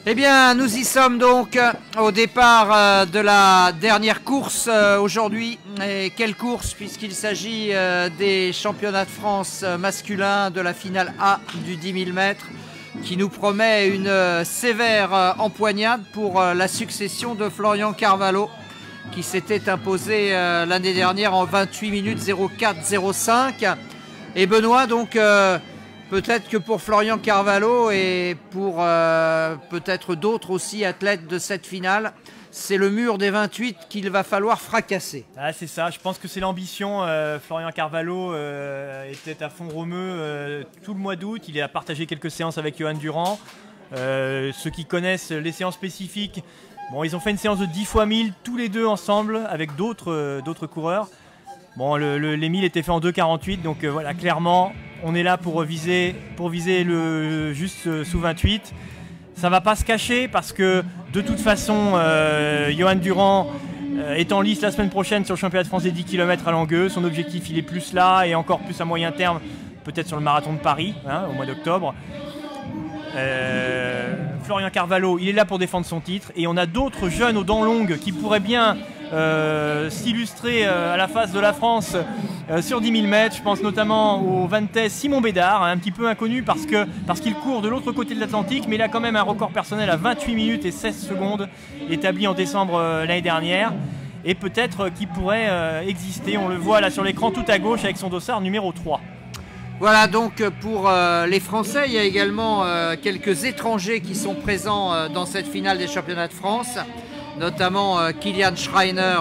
Eh bien, nous y sommes donc au départ de la dernière course aujourd'hui. Et quelle course, puisqu'il s'agit des championnats de France masculins de la finale A du 10 000 mètres, qui nous promet une sévère empoignade pour la succession de Florian Carvalho, qui s'était imposé l'année dernière en 28 minutes 04-05. Et Benoît, donc... peut-être que pour Florian Carvalho et pour peut-être d'autres aussi athlètes de cette finale, c'est le mur des 28 qu'il va falloir fracasser. Ah, c'est ça, je pense que c'est l'ambition. Florian Carvalho était à fond romeux tout le mois d'août. Il a partagé quelques séances avec Johan Durand. Ceux qui connaissent les séances spécifiques, bon, ils ont fait une séance de 10 x 1000 tous les deux ensemble avec d'autres coureurs. Bon, les 1000 étaient faits en 2,48, donc voilà, clairement, on est là pour viser le juste sous 28. Ça va pas se cacher parce que de toute façon, Johan Durand est en lice la semaine prochaine sur le championnat de France des 10 km à Langueux. Son objectif, il est plus là et encore plus à moyen terme, peut-être sur le marathon de Paris, hein, au mois d'octobre. Florian Carvalho, il est là pour défendre son titre et on a d'autres jeunes aux dents longues qui pourraient bien s'illustrer à la face de la France sur 10 000 mètres. Je pense notamment au Vantais Simon Bédard, un petit peu inconnu parce qu'il court de l'autre côté de l'Atlantique, mais il a quand même un record personnel à 28 minutes et 16 secondes établi en décembre l'année dernière et peut-être qu'il pourrait exister. On le voit là sur l'écran tout à gauche avec son dossard numéro 3. Voilà, donc pour les Français, il y a également quelques étrangers qui sont présents dans cette finale des championnats de France, notamment Kilian Schreiner,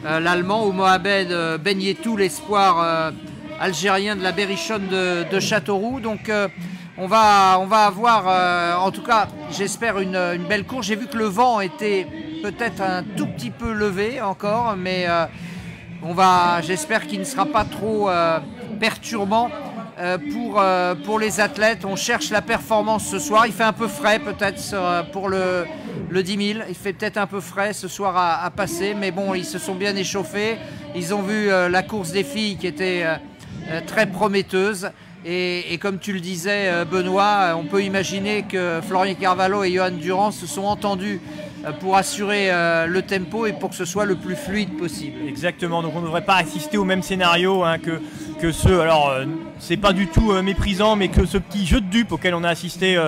l'Allemand, ou Mohamed Ben Yetou, l'espoir algérien de la Berrichonne de Châteauroux. Donc on va avoir, en tout cas, j'espère une belle course. J'ai vu que le vent était peut-être un tout petit peu levé encore, mais j'espère qu'il ne sera pas trop perturbant. Pour les athlètes. On cherche la performance ce soir. Il fait un peu frais peut-être pour le 10 000. Il fait peut-être un peu frais ce soir à passer. Mais bon, ils se sont bien échauffés. Ils ont vu la course des filles qui était très prometteuse. Et comme tu le disais, Benoît, on peut imaginer que Florian Carvalho et Johan Durand se sont entendus pour assurer le tempo et pour que ce soit le plus fluide possible. Exactement, donc on ne devrait pas assister au même scénario hein, que ceux, alors c'est pas du tout méprisant, mais que ce petit jeu de dupes auquel on a assisté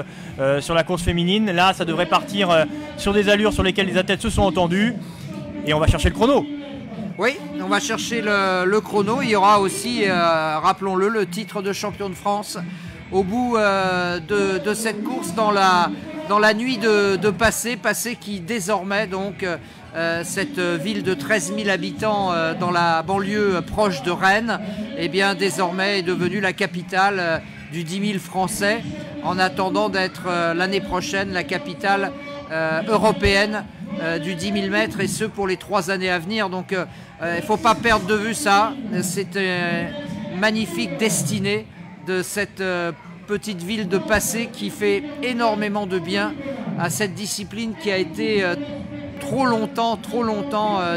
sur la course féminine. Là, ça devrait partir sur des allures sur lesquelles les athlètes se sont entendus et on va chercher le chrono. Oui, on va chercher le chrono. Il y aura aussi, rappelons-le, le titre de champion de France au bout de cette course dans la nuit de Passé qui désormais, donc, cette ville de 13 000 habitants dans la banlieue proche de Rennes, eh bien, désormais est devenue la capitale du 10 000 français, en attendant d'être l'année prochaine la capitale européenne du 10 000 mètres, et ce pour les 3 années à venir. Donc il ne faut pas perdre de vue ça. C'est une magnifique destinée de cette petite ville de Passé qui fait énormément de bien à cette discipline qui a été trop longtemps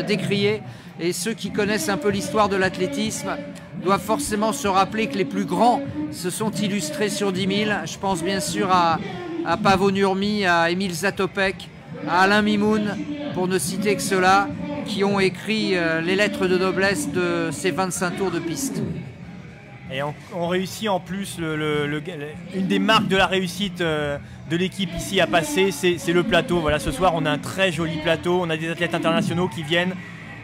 décriée. Et ceux qui connaissent un peu l'histoire de l'athlétisme doivent forcément se rappeler que les plus grands se sont illustrés sur 10 000. Je pense bien sûr à Paavo Nurmi, à Emil Zatopek, à Alain Mimoun, pour ne citer que ceux-là, qui ont écrit les lettres de noblesse de ces 25 tours de piste. Et on réussit en plus, une des marques de la réussite de l'équipe ici à Passé, c'est le plateau. Voilà, ce soir on a un très joli plateau, on a des athlètes internationaux qui viennent.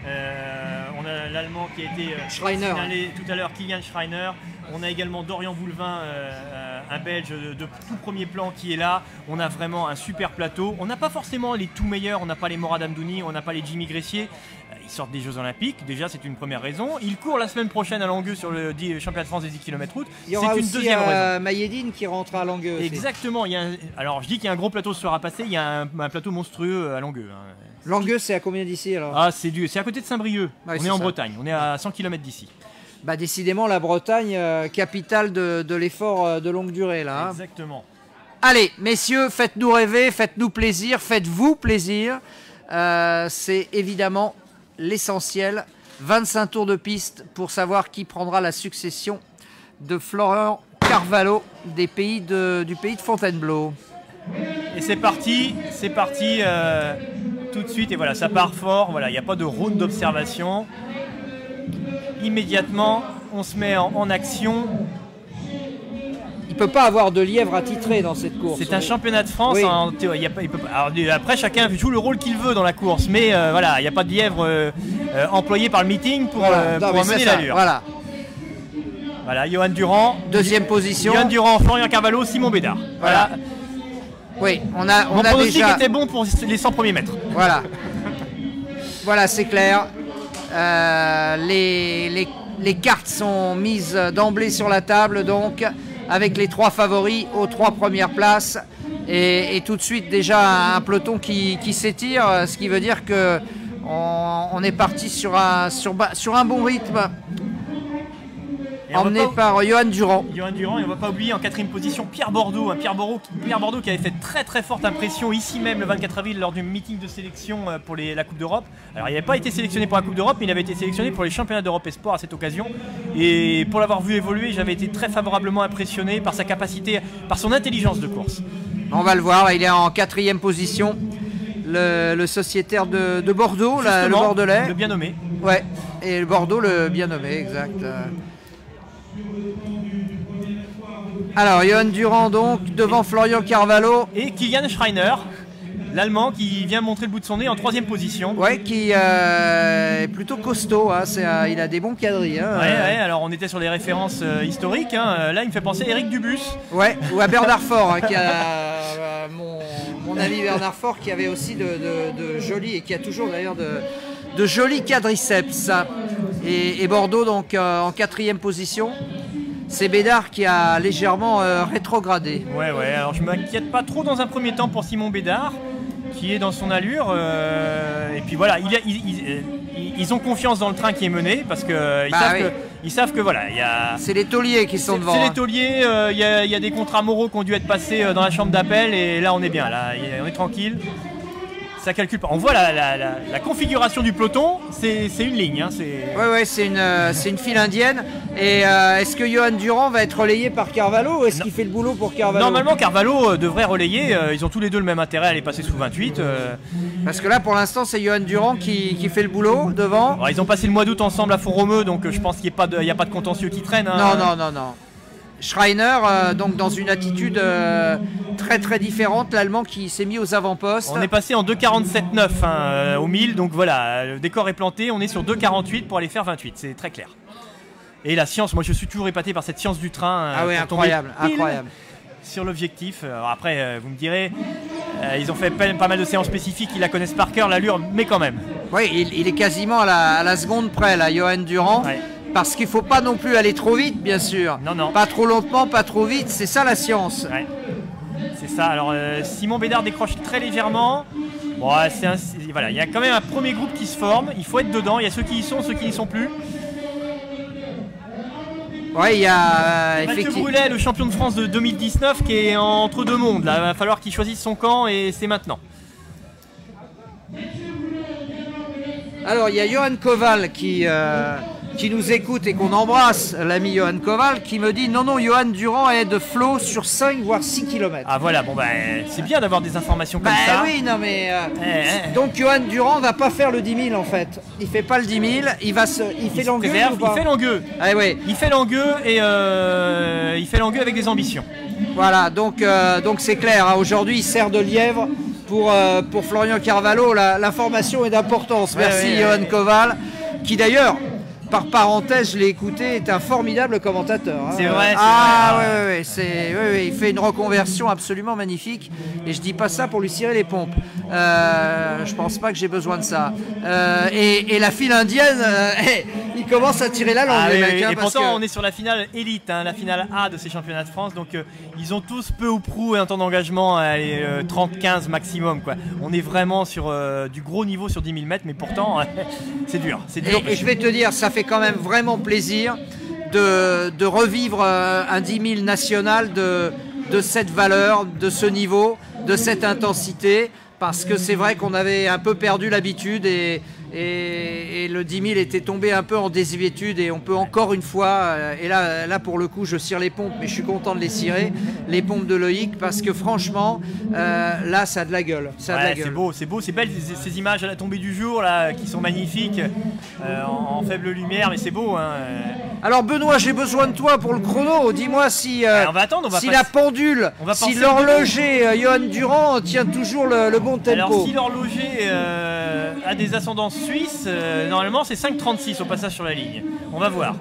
On a l'Allemand qui a été signalé tout à l'heure, Kilian Schreiner. On a également Dorian Boulevin, un Belge de tout premier plan qui est là. On a vraiment un super plateau. On n'a pas forcément les tout meilleurs, on n'a pas les Morad Amdouni, on n'a pas les Jimmy Gressier. Ils sortent des Jeux Olympiques, déjà c'est une première raison. Ils courent la semaine prochaine à Langueux sur le championnat de France des 10 km route. Il y aura aussi Mayedine qui rentre à Langueux. Exactement. Alors je dis qu'il y a un gros plateau ce soir à passer, il y a un plateau monstrueux à Langueux. Hein. Langueux, c'est à combien d'ici alors? Ah, c'est à côté de Saint-Brieuc. Ouais, on est en Bretagne, on est à 100 km d'ici. Bah, décidément, la Bretagne, capitale de l'effort de longue durée là. Hein. Exactement. Allez, messieurs, faites-nous rêver, faites-nous plaisir, faites-vous plaisir. C'est évidemment l'essentiel. 25 tours de piste pour savoir qui prendra la succession de Florian Carvalho du pays de Fontainebleau. Et c'est parti tout de suite, et voilà, ça part fort, voilà, il n'y a pas de round d'observation. Immédiatement, on se met en action. Il ne peut pas avoir de lièvre attitré dans cette course. C'est un championnat de France. Oui. En théorie, il peut pas. Alors, après, chacun joue le rôle qu'il veut dans la course, mais voilà, il n'y a pas de lièvre employé par le meeting pour mener l'allure. Voilà, Johan Durand. Deuxième position. Johan Durand, Florian Carvalho, Simon Bédard. Voilà. Oui, on a pronostic déjà... était bon pour les 100 premiers mètres. Voilà. Voilà, c'est clair. Les cartes sont mises d'emblée sur la table, donc, avec les 3 favoris aux 3 premières places. Et tout de suite, déjà, un peloton qui s'étire, ce qui veut dire que on est parti sur un bon rythme. Emmené par Johan Durand. Johan Durand, et on ne va pas oublier en 4e position Pierre Bordeaux. Pierre Bordeaux qui avait fait très forte impression ici même le 24 avril lors du meeting de sélection pour la Coupe d'Europe. Alors il n'avait pas été sélectionné pour la Coupe d'Europe, mais il avait été sélectionné pour les championnats d'Europe Espoir à cette occasion. Et pour l'avoir vu évoluer, j'avais été très favorablement impressionné par sa capacité, par son intelligence de course. On va le voir, il est en 4e position. Le sociétaire de Bordeaux, le Bordelais. Le bien nommé. Ouais, et le Bordeaux, le bien nommé, exact. Alors, Johan Durand donc, devant Florian Carvalho. Et Kilian Schreiner, l'Allemand qui vient montrer le bout de son nez en 3e position. Ouais, qui est plutôt costaud, hein, il a des bons quadrilles. Hein, ouais, alors on était sur les références historiques, hein. Là il me fait penser à Eric Dubus. Ouais, ou à Bernard Faure, hein, qui a mon ami Bernard Faure qui avait aussi de jolis, et qui a toujours d'ailleurs de jolis quadriceps. Et Bordeaux donc en 4e position. C'est Bédard qui a légèrement rétrogradé. Ouais, alors je ne m'inquiète pas trop dans un premier temps pour Simon Bédard, qui est dans son allure. Et puis voilà, ils ont confiance dans le train qui est mené, parce qu'ils savent que voilà, c'est les tauliers qui sont devant. C'est les tauliers, il y a des contrats moraux qui ont dû être passés dans la chambre d'appel, et là on est bien, là on est tranquille. Ça calcule pas. On voit la configuration du peloton, c'est une ligne. Hein, c'est une file indienne. Et est-ce que Johan Durand va être relayé par Carvalho, ou est-ce qu'il fait le boulot pour Carvalho? Normalement, Carvalho devrait relayer. Ils ont tous les deux le même intérêt à aller passer sous 28. Parce que là, pour l'instant, c'est Johan Durand qui fait le boulot devant. Alors, ils ont passé le mois d'août ensemble à Font-Romeu, donc je pense qu'il n'y a pas de contentieux qui traîne. Hein. Non. Schreiner, donc dans une attitude très différente, l'Allemand qui s'est mis aux avant-postes. On est passé en 2,47,9 au 1000, donc voilà, le décor est planté, on est sur 2,48 pour aller faire 28, c'est très clair. Et la science, moi je suis toujours épaté par cette science du train. Ah oui, incroyable. Sur l'objectif. Après, vous me direz, ils ont fait pas mal de séances spécifiques, ils la connaissent par cœur, l'allure, mais quand même. Oui, il est quasiment à la seconde près, là, Johan Durand. Ouais. Parce qu'il ne faut pas non plus aller trop vite, bien sûr. Non. Pas trop lentement, pas trop vite, c'est ça la science. Ouais. C'est ça. Alors, Simon Bédard décroche très légèrement. Bon, voilà, il y a quand même un premier groupe qui se forme. Il faut être dedans. Il y a ceux qui y sont, ceux qui n'y sont plus. Oui, il y a Mathieu Brulet, le champion de France de 2019, qui est entre deux mondes. Là, il va falloir qu'il choisisse son camp, et c'est maintenant. Alors, il y a Johan Koval qui nous écoute et qu'on embrasse, l'ami Johan Koval, qui me dit non, Johan Durand est de flot sur 5 voire 6 km. Ah voilà, bon c'est bien d'avoir des informations comme ça. Oui, non mais... Donc Johan Durand va pas faire le 10 000 en fait. Il fait pas le 10 000, il fait Langueux ou pas? Il fait Langueux. Ah, oui. Il fait Langueux, et il fait Langueux avec des ambitions. Voilà, donc c'est clair, hein, aujourd'hui il sert de lièvre pour Florian Carvalho. L'information est d'importance. Merci Johan Koval, qui d'ailleurs... Par parenthèse, je l'ai écouté, est un formidable commentateur. Hein. C'est vrai. Il fait une reconversion absolument magnifique. Et je dis pas ça pour lui cirer les pompes. Je pense pas que j'ai besoin de ça. Et la file indienne, il commence à tirer la langue, les mecs. Et pourtant, on est sur la finale élite, hein, la finale A de ces championnats de France. Donc, ils ont tous peu ou prou un temps d'engagement à 30-15 maximum. Quoi. On est vraiment sur du gros niveau sur 10 000 mètres, mais pourtant, c'est dur. Et je vais te dire, ça fait quand même vraiment plaisir de revivre un 10 000 national de cette valeur, de ce niveau, de cette intensité, parce que c'est vrai qu'on avait un peu perdu l'habitude et et le 10 000 était tombé un peu en désuétude et on peut encore une fois, et là pour le coup je cire les pompes, mais je suis content de les cirer, les pompes de Loïc, parce que franchement là ça a de la gueule. C'est beau, c'est belle ces images à la tombée du jour là, qui sont magnifiques, en faible lumière, mais c'est beau. Hein. Alors Benoît, j'ai besoin de toi pour le chrono, dis-moi si, on va attendre, si la pendule, si l'horloger Johan Durand tient toujours le bon tempo. Alors si l'horloger a des ascendances suisses, normalement c'est 5,36 au passage sur la ligne. On va voir.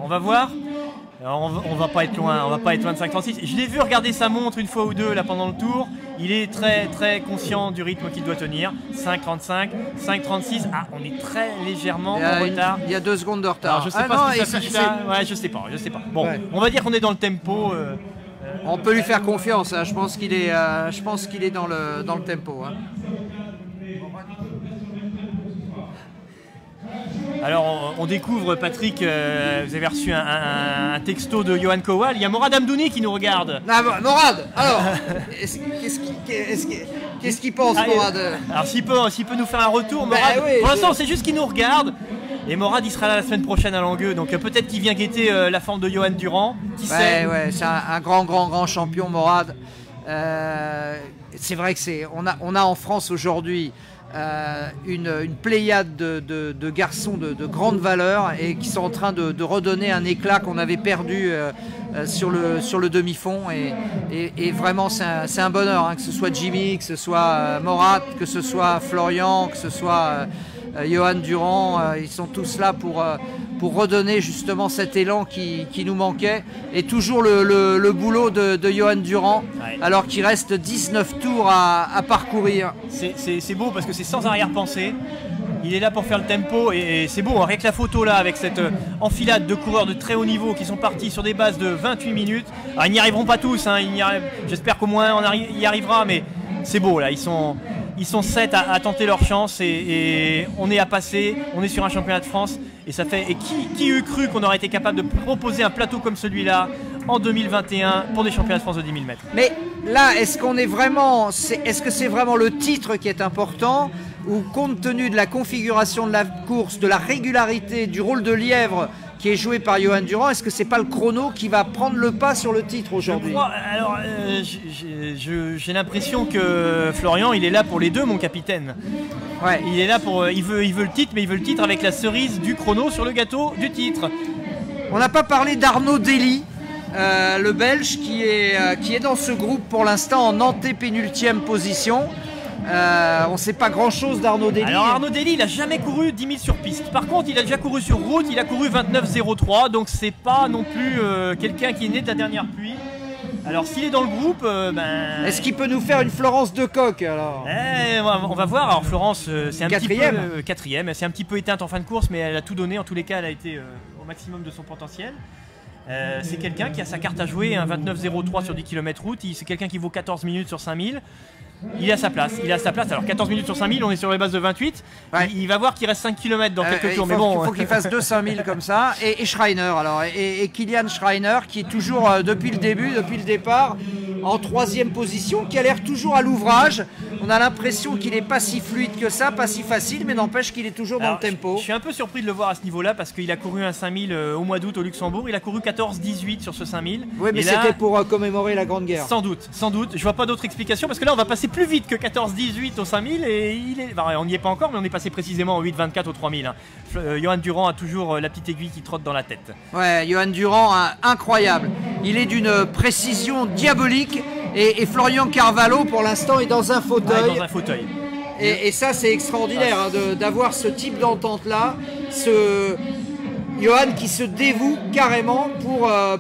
Alors, on va pas être loin de 5,36. Je l'ai vu regarder sa montre une fois ou deux là pendant le tour. Il est très très conscient du rythme qu'il doit tenir. 5,35, 5,36. Ah, on est très légèrement en retard. Il y a 2 secondes de retard. Alors, je sais pas ce qui s'affiche là. Ouais, je sais pas. Bon, on va dire qu'on est dans le tempo. On peut lui faire confiance. Hein. Je pense qu'il est dans le tempo. Hein. Alors on découvre, Patrick, vous avez reçu un texto de Johan Kowal, il y a Morad Amdouni qui nous regarde. Ah, Morad, alors, qu'est-ce qu'il pense, Morad? Alors s'il peut nous faire un retour, Morad, oui, pour l'instant c'est juste qu'il nous regarde. Et Morad il sera là la semaine prochaine à Langueux, donc peut-être qu'il vient guetter la forme de Johan Durand, qui sait. Ouais, c'est un grand champion, Morad. C'est vrai que on a en France aujourd'hui une pléiade de garçons de grande valeur et qui sont en train de redonner un éclat qu'on avait perdu sur le demi-fond, et vraiment c'est un bonheur, hein, que ce soit Jimmy, que ce soit Morad, que ce soit Florian, que ce soit Johan Durand, ils sont tous là pour redonner justement cet élan qui nous manquait, et toujours le boulot de Johan Durand, ouais, alors qu'il reste 19 tours à parcourir. C'est beau parce que c'est sans arrière-pensée. Il est là pour faire le tempo, et c'est beau, avec la photo là, avec cette enfilade de coureurs de très haut niveau qui sont partis sur des bases de 28 minutes. Alors, ils n'y arriveront pas tous, hein, j'espère qu'au moins on y arrivera, mais c'est beau là, ils sont 7 à tenter leur chance, et on est à passer, on est sur un championnat de France, et ça fait, et qui eût cru qu'on aurait été capable de proposer un plateau comme celui-là en 2021 pour des championnats de France de 10 000 mètres. Mais là, est-ce que c'est vraiment le titre qui est important, ou compte tenu de la configuration de la course, de la régularité, du rôle de lièvre qui est joué par Johan Durand, est-ce que c'est pas le chrono qui va prendre le pas sur le titre aujourd'hui? Alors, j'ai l'impression que Florian, il est là pour les deux, mon capitaine. Ouais. Il est là il veut le titre, mais il veut le titre avec la cerise du chrono sur le gâteau du titre. On n'a pas parlé d'Arnaud Dely, le Belge qui est dans ce groupe pour l'instant en antépénultième position. On ne sait pas grand chose d'Arnaud Dely. Alors Arnaud Dely, il n'a jamais couru 10 000 sur piste. Par contre, il a déjà couru sur route, il a couru 29,03, donc c'est pas non plus quelqu'un qui est né de la dernière pluie. Alors s'il est dans le groupe, est-ce qu'il peut nous faire une Florence de Coq alors? On va voir. Alors Florence, c'est un petit peu quatrième. C'est un petit peu éteinte en fin de course, mais elle a tout donné. En tous les cas, elle a été au maximum de son potentiel. C'est quelqu'un qui a sa carte à jouer, un 29,03 sur 10 km route. C'est quelqu'un qui vaut 14 minutes sur 5000. Il a sa place. Alors 14 minutes sur 5000, on est sur les bases de 28. Ouais. Il va voir qu'il reste 5 km dans quelques tours. Il faut qu'il fasse 2 5000 comme ça. Et Schreiner alors. Et Kilian Schreiner qui est toujours depuis le départ, en 3e position, qui a l'air toujours à l'ouvrage. On a l'impression qu'il n'est pas si fluide que ça, pas si facile, mais n'empêche qu'il est toujours dans le tempo. Je suis un peu surpris de le voir à ce niveau-là, parce qu'il a couru un 5000 au mois d'août au Luxembourg. Il a couru 14,18 sur ce 5000. Oui, mais c'était pour commémorer la Grande Guerre. Sans doute. Je vois pas d'autre explication, parce que là on va passer plus vite que 14,18 au 5000, et on n'y est pas encore, mais on est passé précisément en 8,24 au 3000. Hein. Johan Durand a toujours la petite aiguille qui trotte dans la tête. Ouais, Johan Durand, incroyable. Il est d'une précision diabolique, et Florian Carvalho pour l'instant est dans un fauteuil. Ouais, dans un fauteuil. Et ça c'est extraordinaire, hein, d'avoir ce type d'entente là, Johan qui se dévoue carrément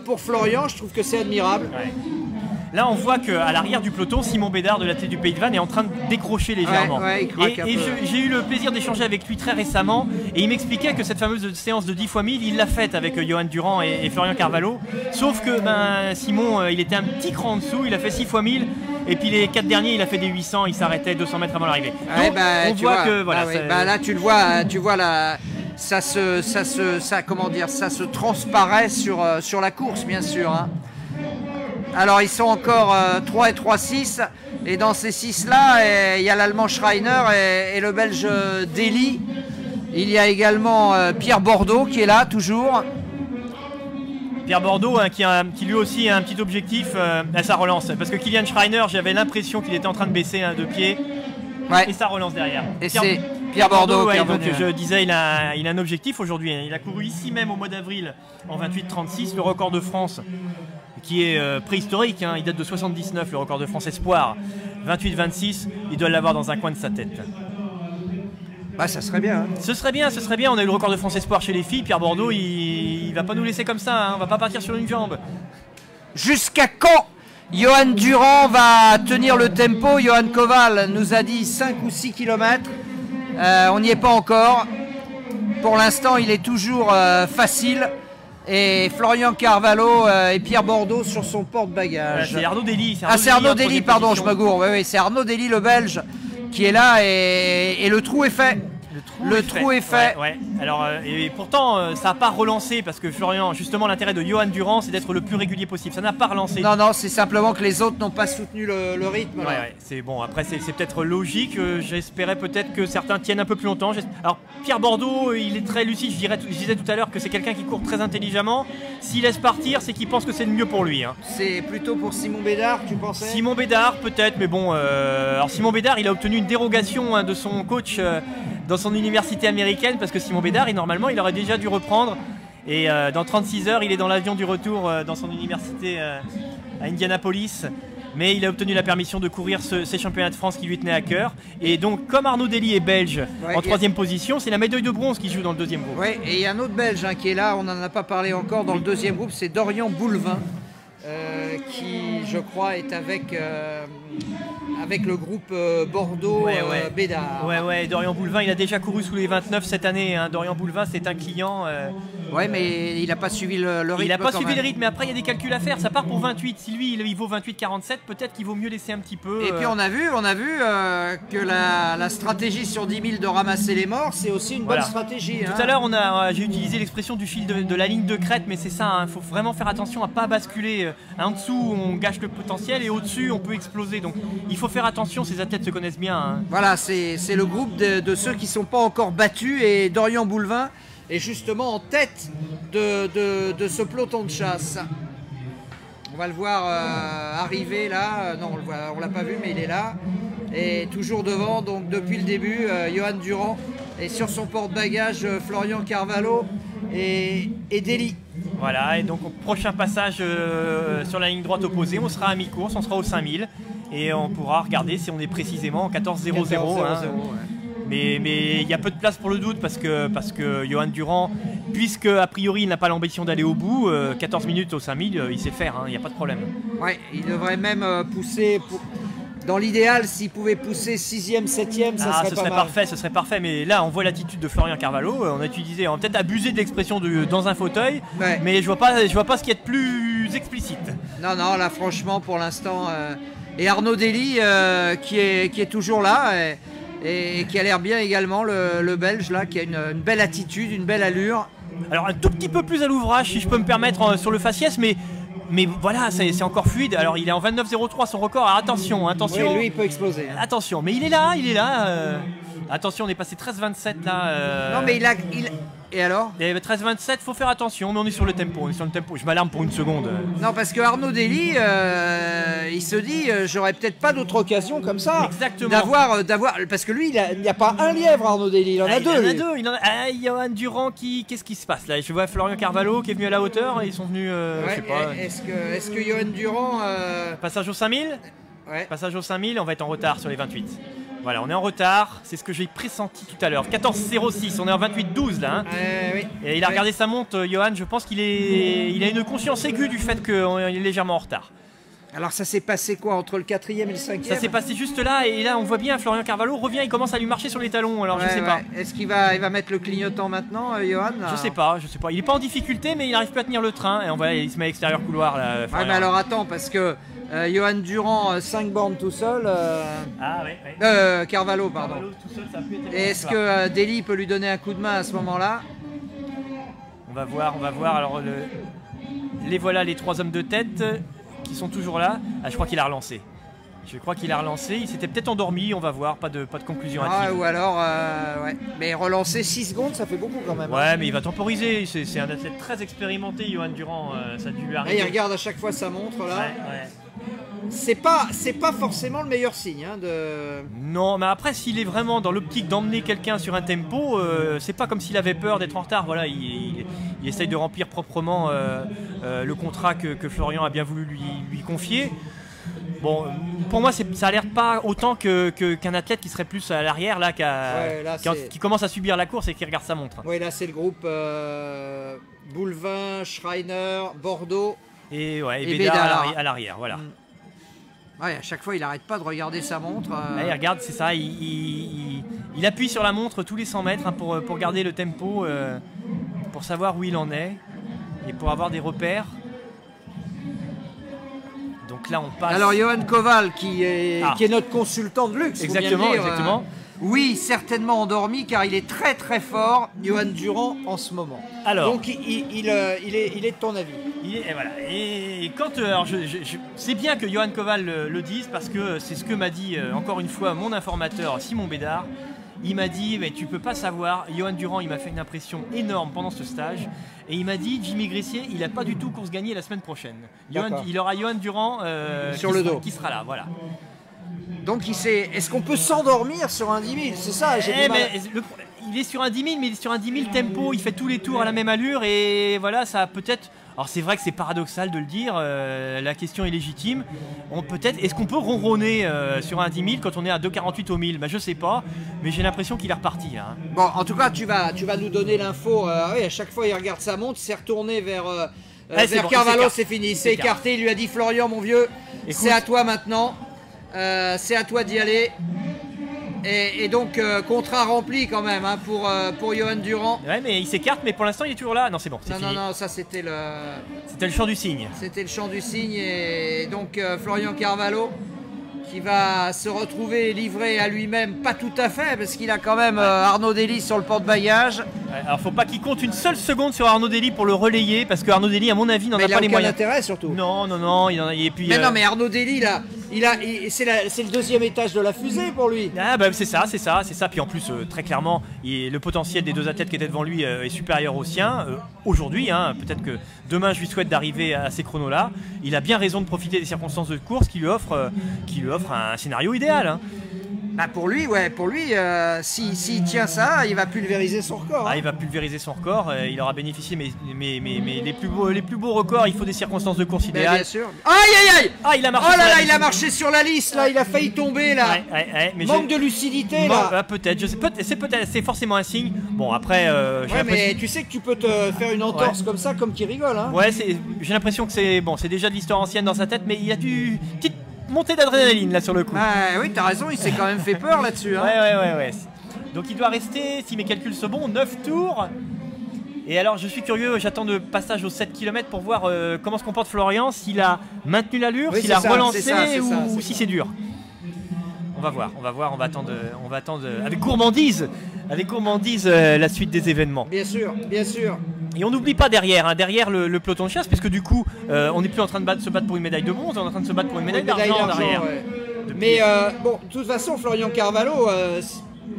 pour Florian. Je trouve que c'est admirable. Ouais. Là, on voit qu'à l'arrière du peloton, Simon Bédard de l'athlète du Pays de Vannes est en train de décrocher légèrement. Ouais, et j'ai eu le plaisir d'échanger avec lui très récemment, et il m'expliquait que cette fameuse séance de 10 x 1000, il l'a faite avec Johan Durand et Florian Carvalho. Sauf que Simon, il était un petit cran en dessous, il a fait 6 x 1000, et puis les 4 derniers, il a fait des 800, il s'arrêtait 200 mètres avant l'arrivée. Donc, on voit que voilà. Là, tu vois ça se transparaît sur la course, bien sûr. Hein. Alors ils sont encore 3 et 3-6, et dans ces 6 là il y a l'allemand Schreiner et le belge Dely, Il y a également Pierre Bordeaux qui est là toujours. Pierre Bordeaux hein, qui lui aussi a un petit objectif à sa relance. Parce que Kilian Schreiner, j'avais l'impression qu'il était en train de baisser de pied. Ouais. Et ça relance derrière. Et c'est Pierre Bordeaux qui est donc, revenu. je disais, il a un objectif aujourd'hui. Il a couru ici même au mois d'avril en 28-36, le record de France qui est préhistorique. Hein, il date de 79, le record de France Espoir. 28-26, il doit l'avoir dans un coin de sa tête. Bah, ça serait bien. Hein. Ce serait bien. On a eu le record de France Espoir chez les filles. Pierre Bordeaux, il va pas nous laisser comme ça. Hein, on va pas partir sur une jambe. Jusqu'à quand Johan Durand va tenir le tempo? Johan Koval nous a dit 5 ou 6 km. On n'y est pas encore. Pour l'instant, il est toujours facile. Et Florian Carvalho et Pierre Bordeaux sur son porte-bagages. C'est Arnaud Dely. C'est Arnaud Dely, pardon, je me gourre. Oui, c'est Arnaud Dely, le Belge, qui est là et le trou est fait. Le trou est fait. Ouais. Alors, et pourtant, ça n'a pas relancé parce que Florian, justement, l'intérêt de Johan Durand, c'est d'être le plus régulier possible. Ça n'a pas relancé. Non, c'est simplement que les autres n'ont pas soutenu le rythme. Ouais, c'est bon. Après, c'est peut-être logique. J'espérais peut-être que certains tiennent un peu plus longtemps. Alors, Pierre Bordeaux, il est très lucide. Je disais tout à l'heure que c'est quelqu'un qui court très intelligemment. S'il laisse partir, c'est qu'il pense que c'est le mieux pour lui. Hein. C'est plutôt pour Simon Bédard, tu pensais? Simon Bédard, peut-être, mais bon. Alors, Simon Bédard, il a obtenu une dérogation de son coach. Dans son université américaine, parce que Simon Bédard, normalement, il aurait déjà dû reprendre. Et dans 36 heures, il est dans l'avion du retour dans son université à Indianapolis. Mais il a obtenu la permission de courir ces championnats de France qui lui tenaient à cœur. Et donc, comme Arnaud Dely est belge en troisième position, c'est la médaille de bronze qui joue dans le deuxième groupe. Oui, et il y a un autre belge qui est là, on n'en a pas parlé encore dans le deuxième groupe, c'est Dorian Boulevin. Qui, je crois, est avec le groupe Bordeaux Bédard. Ouais, Dorian Boulevin, il a déjà couru sous les 29 cette année. Hein. Dorian Boulevin, c'est un client. Ouais, mais il n'a pas suivi le rythme. Il n'a pas suivi le rythme, mais après, il y a des calculs à faire. Ça part pour 28. Si lui, il vaut 28,47, peut-être qu'il vaut mieux laisser un petit peu. Et puis, on a vu que la stratégie sur 10 000 de ramasser les morts, c'est aussi une bonne stratégie. Tout à l'heure, j'ai utilisé l'expression du fil de la ligne de crête, mais c'est ça. Il faut vraiment faire attention à ne pas basculer. En dessous, on gâche le potentiel et au-dessus, on peut exploser. Donc, il faut faire attention. Ces athlètes se connaissent bien. Hein. Voilà, c'est le groupe de ceux qui ne sont pas encore battus. Et Dorian Boulevin est justement en tête de ce peloton de chasse. On va le voir arriver là. Non, on ne l'a pas vu, mais il est là. Et toujours devant, donc depuis le début, Johan Durand. Et sur son porte-bagages, Florian Carvalho et Dely. Voilà, et donc au prochain passage sur la ligne droite opposée, on sera à mi-course, on sera au 5000 et on pourra regarder si on est précisément en 14,00. Hein. Mais il y a peu de place pour le doute parce que Johan Durand, puisque a priori il n'a pas l'ambition d'aller au bout, 14 minutes au 5000, il sait faire, il n'y a pas de problème. Ouais, il devrait même pousser... Dans l'idéal, s'il pouvait pousser 6e, 7e, ça serait pas mal. Parfait, ce serait parfait, mais là on voit l'attitude de Florian Carvalho, on a peut-être abusé de l'expression dans un fauteuil, mais je vois pas ce qu'il y a de plus explicite. Non, là franchement pour l'instant, et Arnaud Dely qui est toujours là, et qui a l'air bien également, le Belge là, qui a une belle attitude, une belle allure. Alors un tout petit peu plus à l'ouvrage si je peux me permettre sur le faciès, mais voilà, c'est encore fluide. Alors il est en 29,03 son record. Alors, attention. Oui, lui il peut exploser. Hein. Attention, mais il est là. Attention, on est passé 13,27 là. Non mais et alors? 13,27, faut faire attention, mais on est sur le tempo. Je m'alarme pour une seconde. Non, parce que Arnaud Dely, il se dit, j'aurais peut-être pas d'autre occasion comme ça. Exactement. D'avoir, parce que lui, il n'y a pas un lièvre, Arnaud Dely, il en a deux. Johan Durand, qu'est-ce qui se passe là? Je vois Florian Carvalho qui est venu à la hauteur, et ils sont venus. Je sais pas. Est-ce que Johan Durand. Passage au 5000? Ouais. Passage au 5000, on va être en retard sur les 28. Voilà, on est en retard, c'est ce que j'ai pressenti tout à l'heure. 14,06, on est en 28,12 là. Hein. Oui. Et il a regardé sa montre, Johan, je pense qu'il a une conscience aiguë du fait qu'il est légèrement en retard. Alors ça s'est passé quoi entre le 4e et le 5e? Ça s'est passé juste là, et là on voit bien Florian Carvalho revient, il commence à lui marcher sur les talons, alors je sais pas. Est-ce qu'il va mettre le clignotant maintenant, Johan? Je sais pas. Il est pas en difficulté, mais il n'arrive plus à tenir le train, et il se met à l'extérieur couloir là. Ouais, mais alors attends, parce que Johan Durand, 5 bornes tout seul. Carvalho, pardon. Tout seul, ça a pu être. Est-ce que Dely peut lui donner un coup de main à ce moment-là? On va voir. Alors, les voilà, les 3 hommes de tête qui sont toujours là. Ah, je crois qu'il a relancé. Je crois qu'il a relancé, il s'était peut-être endormi, on va voir, pas de conclusion hâtive. Ou alors, ouais. Mais relancer 6 secondes, ça fait beaucoup quand même. Ouais, mais il va temporiser, c'est un athlète très expérimenté, Johan Durand, ça a dû lui arriver. Là, il regarde à chaque fois sa montre, là. Ouais. C'est pas forcément le meilleur signe. Non, mais après, s'il est vraiment dans l'optique d'emmener quelqu'un sur un tempo, c'est pas comme s'il avait peur d'être en retard. Voilà, il essaye de remplir proprement le contrat que Florian a bien voulu lui confier. Bon, pour moi, ça alerte pas autant qu'un athlète qui serait plus à l'arrière, là, qui commence à subir la course et qui regarde sa montre. Oui, là, c'est le groupe Boulevin, Schreiner, Bordeaux et Bédard à l'arrière, voilà. Ouais, à chaque fois, il n'arrête pas de regarder sa montre. Là, il regarde, c'est ça, il appuie sur la montre tous les 100 mètres pour garder le tempo, pour savoir où il en est et pour avoir des repères. Donc là, on passe. Alors, Johan Koval, qui est notre consultant de luxe. Exactement. Oui, certainement endormi, car il est très très fort, Johan Durand, en ce moment. Alors, donc, il est de ton avis. Et quand, c'est bien que Johan Koval le dise, parce que c'est ce que m'a dit encore une fois mon informateur Simon Bédard. Il m'a dit, mais tu peux pas savoir, Johan Durand, il m'a fait une impression énorme pendant ce stage. Et il m'a dit, Jimmy Gressier, il n'a pas du tout course gagnée la semaine prochaine. Il aura Johan Durand sur le dos. Qui sera là, voilà. Donc est-ce qu'on peut s'endormir sur un 10 000? C'est ça, il est sur un 10 000, mais il est sur un 10 000 tempo, il fait tous les tours à la même allure et voilà, ça peut-être... Alors c'est vrai que c'est paradoxal de le dire, la question est légitime. Est-ce qu'on peut ronronner sur un 10 000 quand on est à 2,48 au 1000? Je sais pas, mais j'ai l'impression qu'il est reparti. Hein. Bon, en tout cas, tu vas nous donner l'info. Oui, à chaque fois, il regarde sa montre, il s'est retourné vers Carvalho, c'est fini. Il s'est écarté, il lui a dit, Florian, mon vieux, c'est à toi maintenant. C'est à toi d'y aller. Et donc, contrat rempli quand même pour Johan Durand. Ouais, mais il s'écarte, mais pour l'instant, il est toujours là. Non, c'est bon. Non, ça c'était le... C'était le chant du cygne. C'était le chant du cygne. Et donc, Florian Carvalho qui va se retrouver livré à lui-même, pas tout à fait, parce qu'il a quand même Arnaud Dely sur le porte-bagages. Ouais, alors, faut pas qu'il compte une seule seconde sur Arnaud Dely pour le relayer, parce que Arnaud Dely, à mon avis, n'en a pas les moyens. Il a aucun intérêt, surtout. Non, et puis... Mais non, mais Arnaud Dely, là, c'est le deuxième étage de la fusée pour lui. Ah bah c'est ça. Puis en plus, très clairement, le potentiel des deux athlètes qui étaient devant lui est supérieur au sien. Aujourd'hui, peut-être que demain, je lui souhaite d'arriver à ces chronos-là. Il a bien raison de profiter des circonstances de course qui lui offrent un scénario idéal. Hein. Bah pour lui, s'il tient ça, il va pulvériser son record. Il va pulvériser son record, il aura bénéficié, mais les plus beaux records, il faut des circonstances de course idéales. Bien sûr. Aïe il a marché. Oh là là, il a marché sur la lisse, là, il a failli tomber là. Mais manque de lucidité là. Peut-être, je sais, c'est forcément un signe. Bon après, mais tu sais que tu peux te faire une entorse comme ça, comme qui rigole. Hein. Ouais, j'ai l'impression que c'est déjà de l'histoire ancienne dans sa tête, mais il y a du petite montée d'adrénaline là sur le coup. Oui, t'as raison, il s'est quand même fait peur là-dessus. Hein. Ouais. Donc il doit rester, si mes calculs sont bons, 9 tours. Et alors je suis curieux, j'attends le passage aux 7 km pour voir comment se comporte Florian, s'il a maintenu l'allure, s'il a relancé ou si c'est dur. On va voir, on va attendre avec gourmandise la suite des événements. Bien sûr. Et on n'oublie pas derrière le peloton de chasse, parce que du coup, on n'est plus en train de se battre pour une médaille de bronze, on est en train de se battre pour une médaille d'argent derrière. Ouais. Mais bon, de toute façon, Florian Carvalho,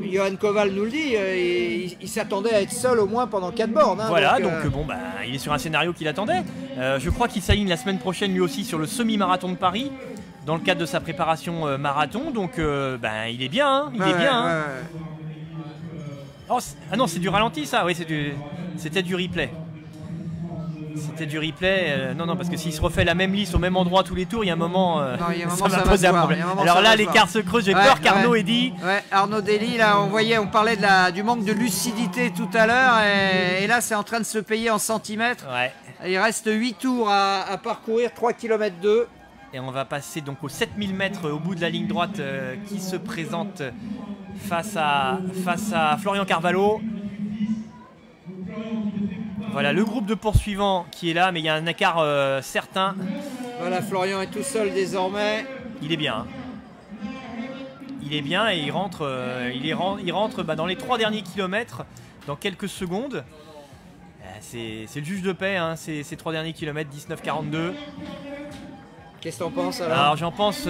Johan Koval nous le dit, il s'attendait à être seul au moins pendant 4 bornes. Hein, voilà, donc il est sur un scénario qu'il attendait. Je crois qu'il s'aligne la semaine prochaine lui aussi sur le semi-marathon de Paris, dans le cadre de sa préparation marathon, donc il est bien, hein, Oh, non, c'est du ralenti ça, oui, c'était du replay. C'était du replay, non, parce que s'il se refait la même liste au même endroit tous les tours, il y a un moment, ça va poser un problème. Alors là, l'écart se creuse, j'ai peur qu'Arnaud ait dit. Ouais, Arnaud Dely, là, on parlait du manque de lucidité tout à l'heure, et là, c'est en train de se payer en centimètres. Ouais. Il reste 8 tours à parcourir, 3 km 2. Et on va passer donc aux 7000 mètres au bout de la ligne droite qui se présente face à Florian Carvalho. Voilà le groupe de poursuivants qui est là, mais il y a un écart certain. Voilà, Florian est tout seul désormais. Il est bien. Il est bien et il rentre dans les 3 derniers kilomètres dans quelques secondes. C'est le juge de paix, hein, ces 3 derniers kilomètres, 19,42. Qu'est-ce que t'en penses alors? Alors j'en pense,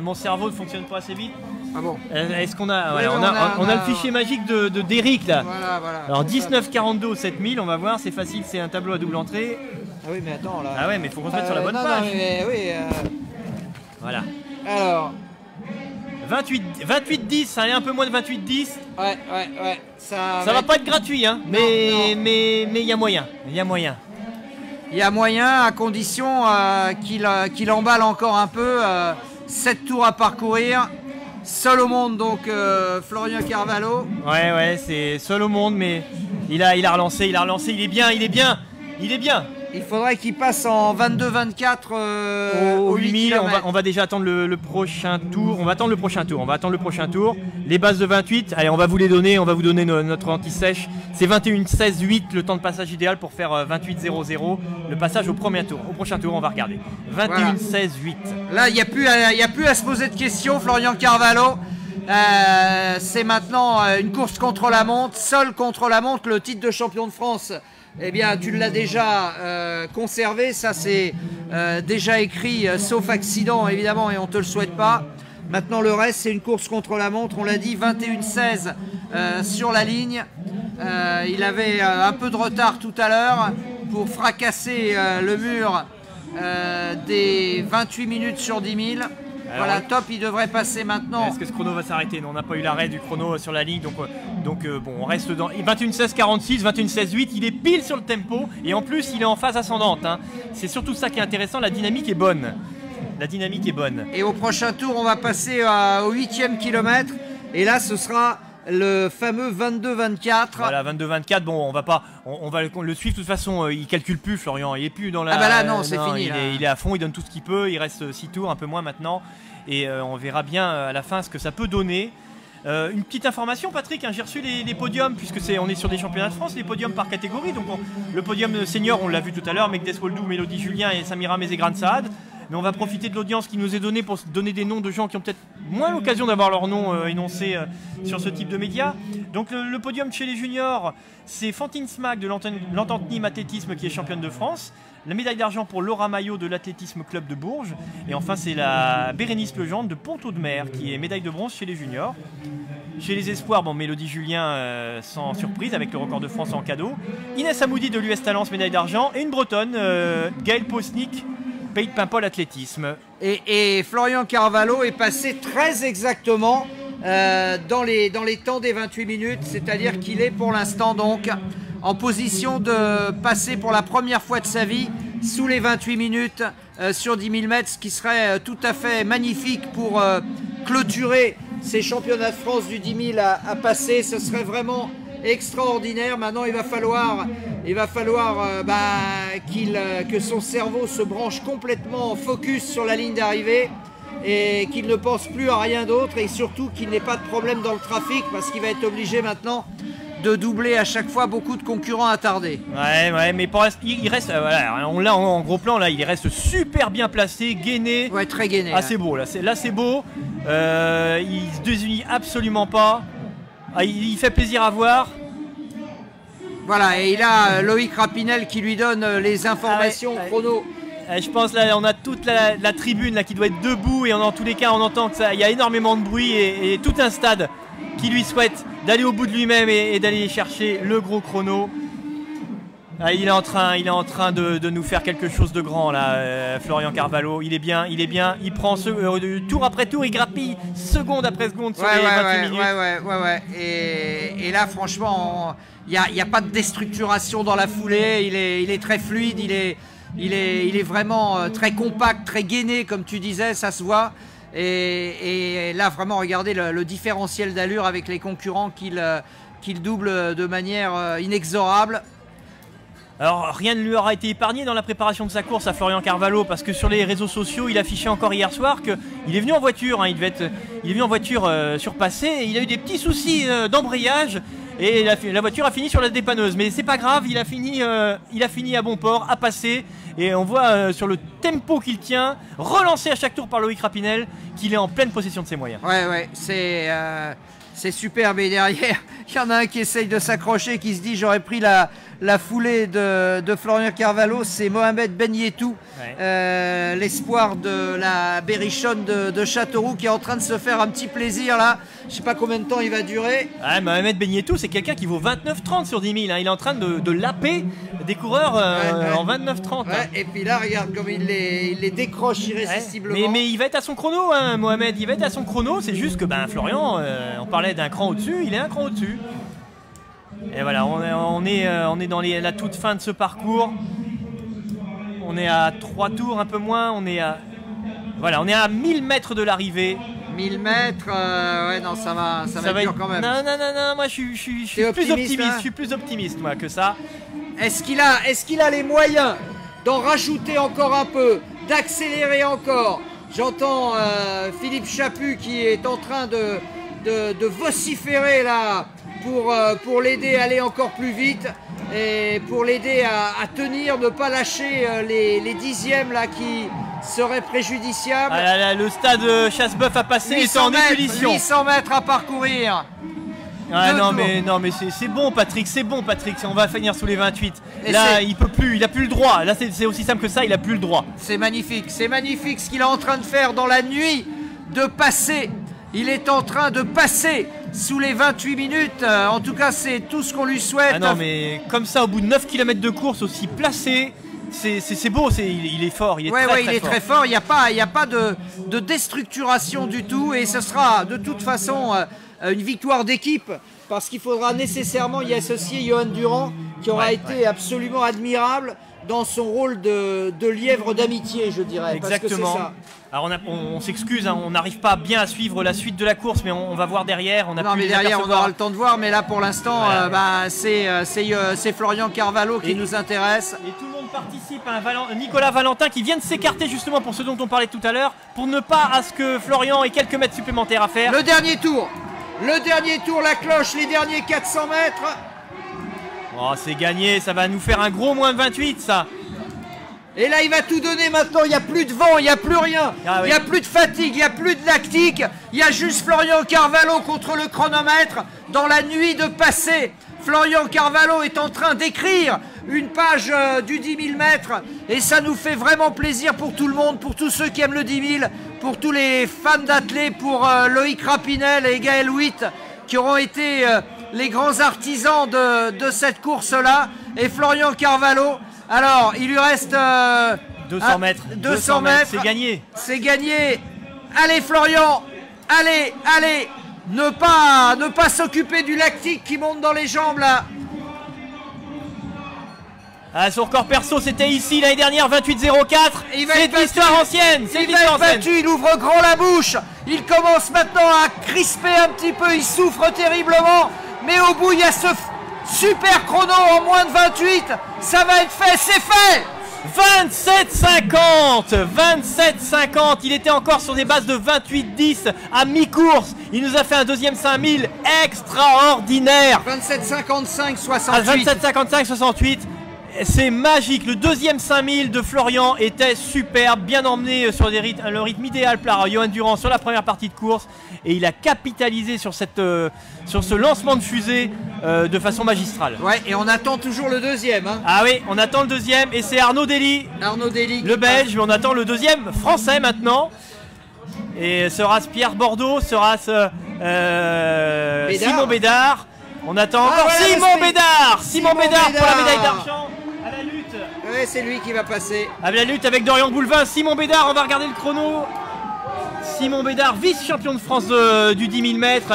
mon cerveau ne fonctionne pas assez vite. Ah bon? Est-ce qu'on a, Oui, voilà, on a le fichier magique d'Eric là. Voilà. Alors 19,42 au 7000, on va voir, c'est facile, c'est un tableau à double entrée. Ah oui, mais attends là. Ah ouais, mais il faut qu'on se mette sur la bonne page. Oui. Voilà. Alors. 28,10, ça allait un peu moins de 28,10. Ouais. Ça va pas être gratuit, hein, mais il y a moyen. Il y a moyen. Il y a moyen, à condition qu'il emballe encore un peu. 7 tours à parcourir. Seul au monde, donc Florian Carvalho. Ouais, c'est seul au monde, mais il a relancé, il est bien. Il faudrait qu'il passe en 22-24 au 8 8000. km. On va déjà attendre le prochain tour. On va attendre le prochain tour. Les bases de 28, allez, on va vous les donner. On va vous donner notre anti-sèche. C'est 21-16-8, le temps de passage idéal pour faire 28-0-0. Le passage au premier tour. Au prochain tour, on va regarder. 21-16-8. Là, il n'y a plus à se poser de questions, Florian Carvalho. C'est maintenant une course contre la montre, seul contre la montre, le titre de champion de France. Eh bien, tu l'as déjà conservé, ça c'est déjà écrit, sauf accident évidemment, et on ne te le souhaite pas. Maintenant, le reste, c'est une course contre la montre, on l'a dit, 21-16 sur la ligne. Il avait un peu de retard tout à l'heure pour fracasser le mur des 28 minutes sur 10 000. Voilà, top, il devrait passer maintenant. Est-ce que ce chrono va s'arrêter? Non, on n'a pas eu l'arrêt du chrono sur la ligne, donc bon, on reste dans 21-16-46, 21-16-8, il est pile sur le tempo, et en plus il est en phase ascendante, hein. C'est surtout ça qui est intéressant, la dynamique est bonne. Et au prochain tour, on va passer au 8e kilomètre, et là ce sera le fameux 22-24. Voilà, 22-24, bon, on va le suivre de toute façon, il calcule plus, Florian, il est plus dans la... Ah bah là non, c'est fini. Il est à fond, il donne tout ce qu'il peut, il reste 6 tours, un peu moins maintenant, et on verra bien à la fin ce que ça peut donner. Une petite information, Patrick, hein, j'ai reçu les podiums, puisque on est sur des championnats de France, les podiums par catégorie, donc le podium senior, on l'a vu tout à l'heure, Megdes Woldou, Mélodie Julien et Samira Mezegran Saad. Mais on va profiter de l'audience qui nous est donnée pour donner des noms de gens qui ont peut-être moins l'occasion d'avoir leur nom énoncé sur ce type de médias. Donc le podium chez les juniors, c'est Fantine Smack de l'Entente Nîmes Athlétisme qui est championne de France. La médaille d'argent pour Laura Maillot de l'Athlétisme Club de Bourges. Et enfin, c'est la Bérénice Legendre de Pont-Audemer qui est médaille de bronze chez les juniors. Chez les espoirs, bon, Mélodie Julien sans surprise avec le record de France en cadeau. Inès Amoudi de l'US Talence, médaille d'argent. Et une bretonne, Gaëlle Posnik, Pays de Paimpol Athlétisme. Et Florian Carvalho est passé très exactement dans les temps des 28 minutes, c'est-à-dire qu'il est pour l'instant donc en position de passer pour la première fois de sa vie sous les 28 minutes sur 10 000 mètres, ce qui serait tout à fait magnifique pour clôturer ces championnats de France du 10 000 à passer. Ce serait vraiment extraordinaire. Maintenant, il va falloir que son cerveau se branche complètement focus sur la ligne d'arrivée et qu'il ne pense plus à rien d'autre, et surtout qu'il n'ait pas de problème dans le trafic, parce qu'il va être obligé maintenant de doubler à chaque fois beaucoup de concurrents attardés. Ouais, mais pour l'instant, il reste, voilà, on l'a en gros plan, là, il reste super bien placé, gainé. Ouais, très gainé. Ah, c'est beau, là c'est beau. Il se désunit absolument pas. Ah, il fait plaisir à voir. Voilà, et il a Loïc Rapinel qui lui donne les informations chrono. Je pense là, on a toute la tribune là qui doit être debout, et dans tous les cas, on entend qu'il y a énormément de bruit, et tout un stade qui lui souhaite d'aller au bout de lui-même et d'aller chercher le gros chrono. Ah, il est en train de nous faire quelque chose de grand là, Florian Carvalho. Il est bien, il prend tour après tour, il grappille seconde après seconde sur les 28 minutes. Ouais. Et là, franchement, il n'y a pas de déstructuration dans la foulée, il est très fluide, il est vraiment très compact, très gainé, comme tu disais, ça se voit. Et là, vraiment, regardez le différentiel d'allure avec les concurrents qu'il double de manière inexorable. Alors rien ne lui aura été épargné dans la préparation de sa course à Florian Carvalho, parce que sur les réseaux sociaux, il affichait encore hier soir qu'il est venu en voiture, hein, il est venu en voiture surpassée, et il a eu des petits soucis d'embrayage, et la voiture a fini sur la dépanneuse. Mais c'est pas grave, il a fini à bon port, à passer, et on voit sur le tempo qu'il tient, relancé à chaque tour par Loïc Rapinel, qu'il est en pleine possession de ses moyens. Ouais, c'est superbe. Et derrière, il y en a un qui essaye de s'accrocher, qui se dit j'aurais pris la la foulée de Florian Carvalho, c'est Mohamed Ben Yetou, l'espoir de la Berrichonne de Châteauroux, qui est en train de se faire un petit plaisir là. Je sais pas combien de temps il va durer. Ah, Mohamed Ben Yetou, c'est quelqu'un qui vaut 29,30 sur 10 000. Hein. Il est en train de laper des coureurs en 29,30. Ouais, et puis là, regarde comme il les décroche irrésistiblement. Mais il va être à son chrono, hein, Mohamed. Il va être à son chrono. C'est juste que Florian, on parlait d'un cran au-dessus, il est un cran au-dessus. Et voilà, on est dans la toute fin de ce parcours. On est à 3 tours, un peu moins. On est à 1000 mètres de l'arrivée. 1000 mètres, ouais, non, ça va être dur quand même. Non, moi je suis plus optimiste. Hein, je suis plus optimiste moi, que ça. Est-ce qu'il a les moyens d'en rajouter encore un peu, d'accélérer encore? J'entends Philippe Chaput qui est en train de vociférer là pour l'aider à aller encore plus vite et pour l'aider à tenir, ne pas lâcher les dixièmes là qui seraient préjudiciables. Ah là, le stade Chasse-Bœuf a passé, est en ébullition. 800 mètres à parcourir. Ah non mais c'est bon Patrick, on va finir sous les 28. Et là il peut plus, il a plus le droit. Là c'est aussi simple que ça, il a plus le droit. C'est magnifique ce qu'il est en train de faire dans la nuit, de passer. Il est en train de passer sous les 28 minutes. En tout cas, c'est tout ce qu'on lui souhaite. Ah non mais comme ça, au bout de 9 km de course, aussi placé, c'est beau, il est fort, il est très fort. Il n'y a pas de déstructuration du tout, et ce sera de toute façon une victoire d'équipe, parce qu'il faudra nécessairement y associer Johan Durand, qui aura été absolument admirable dans son rôle de lièvre d'amitié, je dirais. Exactement. Parce que c'est ça. Alors on s'excuse, hein, on n'arrive pas bien à suivre la suite de la course, mais on va voir derrière. Mais derrière on aura le temps de voir, mais là pour l'instant c'est Florian Carvalho qui nous intéresse. Et tout le monde participe à Nicolas Valentin qui vient de s'écarter justement pour ce dont on parlait tout à l'heure, pour ne pas à ce que Florian ait quelques mètres supplémentaires à faire. Le dernier tour, la cloche, les derniers 400 mètres. Oh, c'est gagné, ça va nous faire un gros moins de 28 ça. Et là il va tout donner maintenant, il n'y a plus de vent, il n'y a plus rien, il n'y a plus de fatigue, il n'y a plus de lactique, il y a juste Florian Carvalho contre le chronomètre dans la nuit de passé. Florian Carvalho est en train d'écrire une page du 10 000 mètres et ça nous fait vraiment plaisir pour tout le monde, pour tous ceux qui aiment le 10 000, pour tous les fans d'athlètes, pour Loïc Rapinel et Gaël Witt qui auront été les grands artisans de cette course-là. Et Florian Carvalho, alors il lui reste 200 mètres, 200 mètres, c'est gagné. C'est gagné. Allez Florian, allez, ne pas s'occuper du lactique qui monte dans les jambes là. Ah, son record perso c'était ici l'année dernière, 28,04. C'est de l'histoire ancienne. Il va être battu, il ouvre grand la bouche. Il commence maintenant à crisper un petit peu, il souffre terriblement. Mais au bout il y a ce super chrono en moins de 28. Ça va être fait, c'est fait. 27,50. Il était encore sur des bases de 28,10 à mi-course. Il nous a fait un deuxième 5000 extraordinaire. 27,55, 68. 27,55, 68. C'est magique. Le deuxième 5000 de Florian était superbe, bien emmené sur le rythme idéal par Johan Durand sur la première partie de course. Et il a capitalisé sur ce lancement de fusée de façon magistrale. Ouais, et on attend toujours le deuxième. Hein. Ah oui, on attend le deuxième et c'est Arnaud Dely. Le Belge, mais on attend le deuxième français maintenant. Et sera-ce Pierre Bordeaux, sera-ce Simon Bédard. On attend encore Simon Bédard pour la médaille d'argent. À la lutte. Oui, c'est lui qui va passer. À la lutte avec Dorian Goulevin. Simon Bédard, on va regarder le chrono. Simon Bédard, vice-champion de France du 10 000 mètres.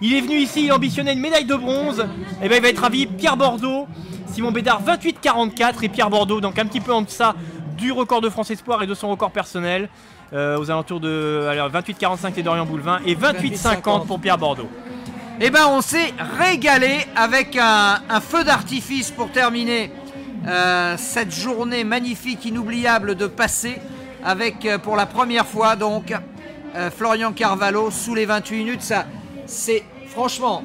Il est venu ici, il ambitionnait une médaille de bronze. Et ben, il va être ravi. Pierre Bordeaux. Simon Bédard, 28,44. Et Pierre Bordeaux, donc un petit peu en deçà du record de France Espoir et de son record personnel. Aux alentours de 28,45 et Dorian Goulevin. Et 28,50 pour Pierre Bordeaux. Eh ben, on s'est régalé avec un feu d'artifice pour terminer cette journée magnifique, inoubliable de passer avec pour la première fois donc Florian Carvalho sous les 28 minutes. Ça, c'est franchement,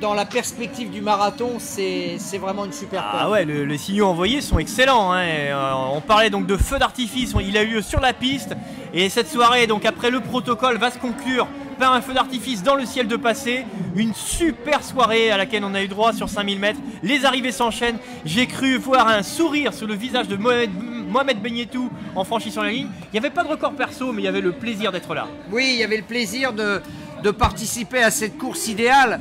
dans la perspective du marathon, c'est vraiment une super Ah ouais, les signaux envoyés sont excellents. Hein. On parlait donc de feu d'artifice, il a eu lieu sur la piste. Et cette soirée, donc après le protocole, va se conclure par un feu d'artifice dans le ciel de Passé. Une super soirée à laquelle on a eu droit sur 5000 mètres. Les arrivées s'enchaînent. J'ai cru voir un sourire sur le visage de Mohamed Benyetou en franchissant la ligne. Il n'y avait pas de record perso, mais il y avait le plaisir d'être là. Oui, il y avait le plaisir de participer à cette course idéale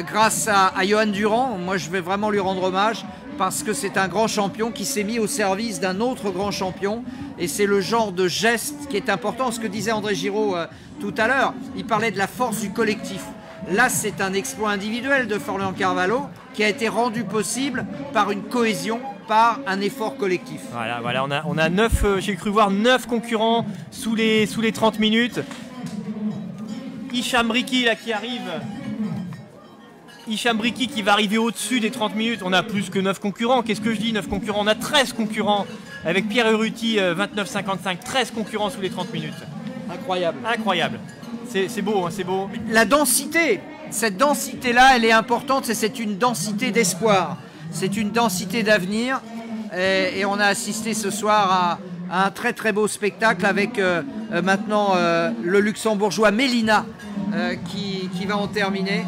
grâce à Johan Durand. Moi, je vais vraiment lui rendre hommage parce que c'est un grand champion qui s'est mis au service d'un autre grand champion. Et c'est le genre de geste qui est important. Ce que disait André Giraud tout à l'heure, il parlait de la force du collectif. Là, c'est un exploit individuel de Florian Carvalho qui a été rendu possible par une cohésion, par un effort collectif. Voilà, on a 9, j'ai cru voir 9 concurrents sous les 30 minutes. Hicham Riki là qui arrive. Hicham Riki qui va arriver au-dessus des 30 minutes. On a plus que 9 concurrents. Qu'est-ce que je dis 9 concurrents. On a 13 concurrents avec Pierre Urruti, 29,55. 13 concurrents sous les 30 minutes. Incroyable. Incroyable. C'est beau, hein, c'est beau. La densité, cette densité-là, elle est importante. C'est une densité d'espoir. C'est une densité d'avenir. Et on a assisté ce soir à un très très beau spectacle avec maintenant le luxembourgeois Mélina qui va en terminer.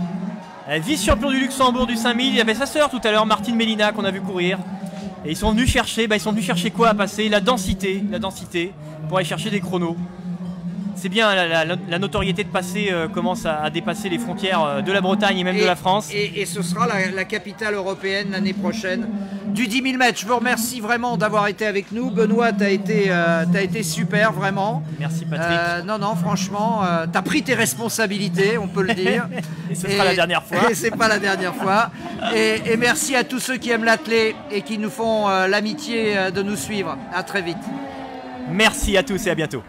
Vice-champion du Luxembourg du 5000, il y avait sa sœur tout à l'heure, Martine Mélina, qu'on a vu courir. Et ils sont venus chercher, quoi à passer? La densité, pour aller chercher des chronos. C'est bien, la notoriété de Passé commence à dépasser les frontières de la Bretagne et même de la France. Et ce sera la capitale européenne l'année prochaine du 10 000 mètres. Je vous remercie vraiment d'avoir été avec nous. Benoît, tu as été super, vraiment. Merci Patrick. Non, franchement, tu as pris tes responsabilités, on peut le dire. Et ce sera la dernière fois. Et c'est pas la dernière fois. Et merci à tous ceux qui aiment l'athlé et qui nous font l'amitié de nous suivre. À très vite. Merci à tous et à bientôt.